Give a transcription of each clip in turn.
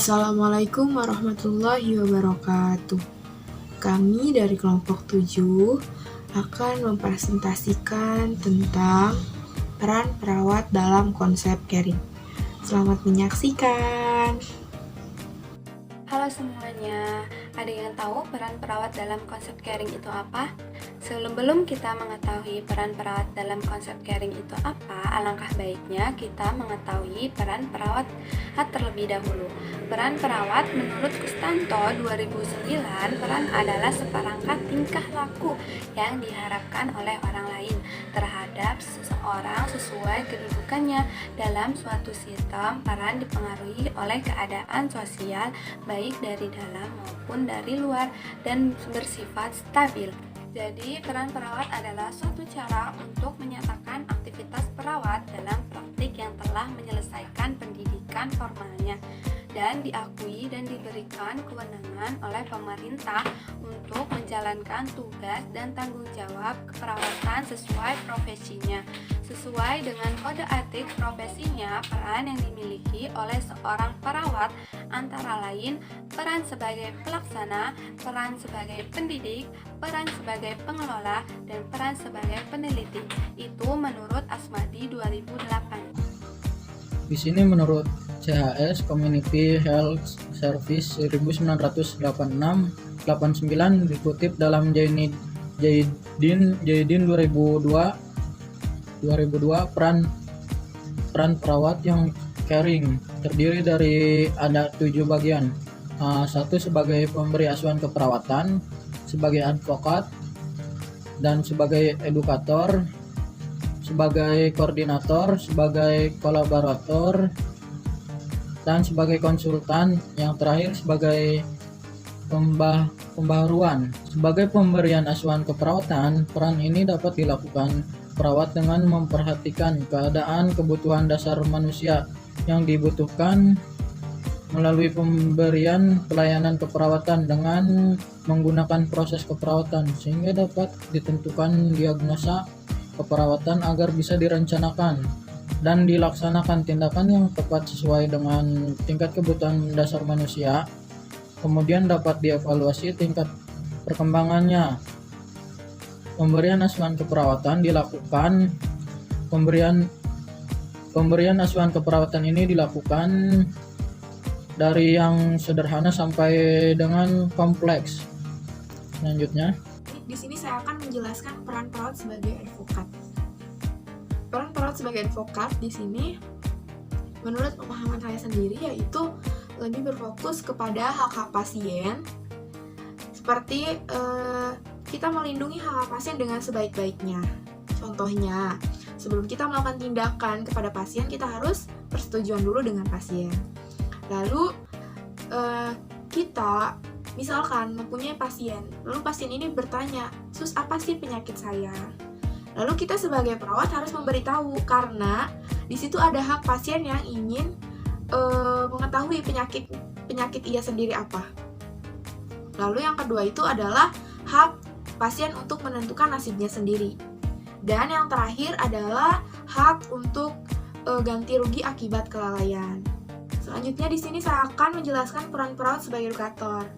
Assalamualaikum warahmatullahi wabarakatuh. Kami dari kelompok 7 akan mempresentasikan tentang peran perawat dalam konsep caring. Selamat menyaksikan. Halo semuanya, ada yang tahu peran perawat dalam konsep caring itu apa? Sebelum kita mengetahui peran perawat dalam konsep caring itu apa, alangkah baiknya kita mengetahui peran perawat terlebih dahulu. Peran perawat menurut Kustanto 2009, peran adalah seperangkat tingkah laku yang diharapkan oleh orang lain terhadap seseorang sesuai kedudukannya dalam suatu sistem. Peran dipengaruhi oleh keadaan sosial baik dari dalam maupun dari luar dan bersifat stabil. Jadi, peran perawat adalah suatu cara untuk menyatakan aktivitas perawat dalam praktik yang telah menyelesaikan pendidikan formalnya dan diakui dan diberikan kewenangan oleh pemerintah untuk menjalankan tugas dan tanggung jawab keperawatan sesuai profesinya. Sesuai dengan kode etik profesinya, peran yang dimiliki oleh seorang perawat antara lain peran sebagai pelaksana, peran sebagai pendidik, peran sebagai pengelola, dan peran sebagai peneliti. Itu menurut Asmadi 2008. Di sini menurut CHS Community Health Service 1986-89 dikutip dalam Jaidin 2002 peran perawat yang caring terdiri dari ada 7 bagian. 1 sebagai pemberi asuhan keperawatan, sebagai advokat, dan sebagai edukator, sebagai koordinator, sebagai kolaborator, dan sebagai konsultan. Yang terakhir sebagai pembaharuan. Sebagai pemberian asuhan keperawatan, peran ini dapat dilakukan perawat dengan memperhatikan keadaan kebutuhan dasar manusia yang dibutuhkan melalui pemberian pelayanan keperawatan dengan menggunakan proses keperawatan sehingga dapat ditentukan diagnosa keperawatan agar bisa direncanakan dan dilaksanakan tindakan yang tepat sesuai dengan tingkat kebutuhan dasar manusia. Kemudian dapat dievaluasi tingkat perkembangannya. Pemberian asuhan keperawatan dilakukan. Pemberian asuhan keperawatan ini dilakukan dari yang sederhana sampai dengan kompleks. Selanjutnya, Di sini saya akan menjelaskan peran perawat sebagai advokat. Peran perawat sebagai advokat di sini menurut pemahaman saya sendiri yaitu lebih berfokus kepada hak-hak pasien seperti kita melindungi hak pasien dengan sebaik-baiknya. Contohnya, sebelum kita melakukan tindakan kepada pasien, kita harus persetujuan dulu dengan pasien. Lalu kita misalkan mempunyai pasien, lalu pasien ini bertanya, "Sus, apa sih penyakit saya?" Lalu kita sebagai perawat harus memberitahu karena di situ ada hak pasien yang ingin mengetahui penyakit ia sendiri apa. Lalu yang kedua itu adalah hak pasien untuk menentukan nasibnya sendiri. Dan yang terakhir adalah hak untuk ganti rugi akibat kelalaian. Selanjutnya di sini saya akan menjelaskan peran perawat sebagai edukator.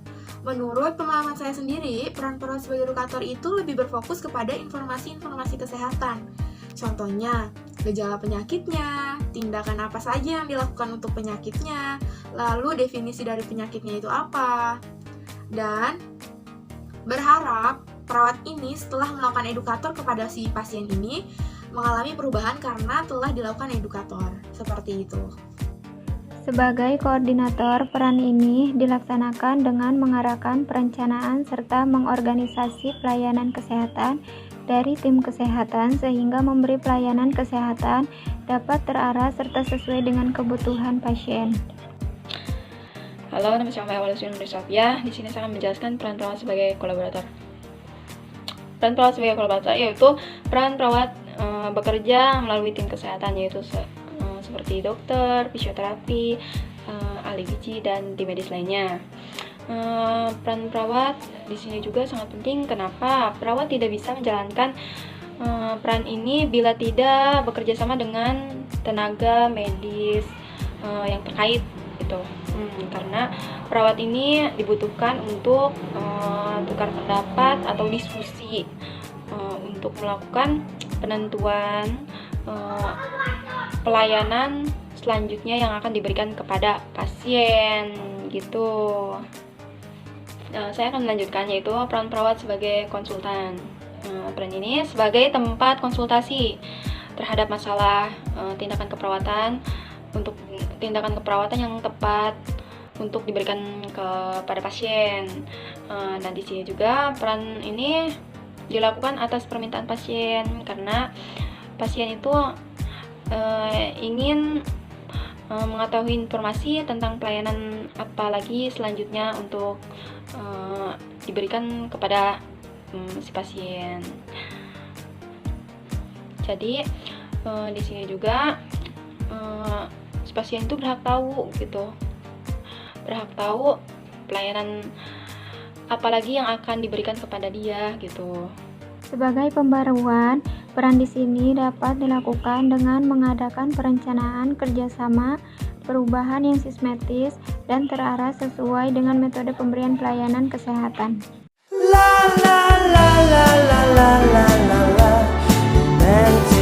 Menurut pengalaman saya sendiri, peran perawat sebagai edukator itu lebih berfokus kepada informasi-informasi kesehatan. Contohnya, gejala penyakitnya, tindakan apa saja yang dilakukan untuk penyakitnya, lalu definisi dari penyakitnya itu apa. Dan berharap perawat ini setelah melakukan edukator kepada si pasien ini mengalami perubahan karena telah dilakukan edukator. Seperti itu. Sebagai koordinator, peran ini dilaksanakan dengan mengarahkan perencanaan serta mengorganisasi pelayanan kesehatan dari tim kesehatan sehingga memberi pelayanan kesehatan dapat terarah serta sesuai dengan kebutuhan pasien. Halo, nama saya Walusin Sofia. Di sini saya akan menjelaskan peran perawat sebagai kolaborator. Peran perawat sebagai kolaborator yaitu peran perawat bekerja melalui tim kesehatan yaitu seperti dokter, fisioterapi, ahli gizi dan tim medis lainnya. Peran perawat di sini juga sangat penting. Kenapa? Perawat tidak bisa menjalankan peran ini bila tidak bekerja sama dengan tenaga medis yang terkait gitu. Karena perawat ini dibutuhkan untuk tukar pendapat atau diskusi untuk melakukan penentuan pelayanan selanjutnya yang akan diberikan kepada pasien gitu. Saya akan melanjutkan, yaitu peran perawat sebagai konsultan. Peran ini sebagai tempat konsultasi terhadap masalah tindakan keperawatan, untuk tindakan keperawatan yang tepat untuk diberikan kepada pasien. Dan di sini juga peran ini dilakukan atas permintaan pasien, karena pasien itu ingin mengetahui informasi tentang pelayanan apa lagi selanjutnya untuk diberikan kepada si pasien. Jadi di sini juga si pasien itu berhak tahu gitu, berhak tahu pelayanan apa lagi yang akan diberikan kepada dia gitu. Sebagai pembaruan, peran di sini dapat dilakukan dengan mengadakan perencanaan kerjasama perubahan yang sistematis dan terarah sesuai dengan metode pemberian pelayanan kesehatan. La la la la la la la la la.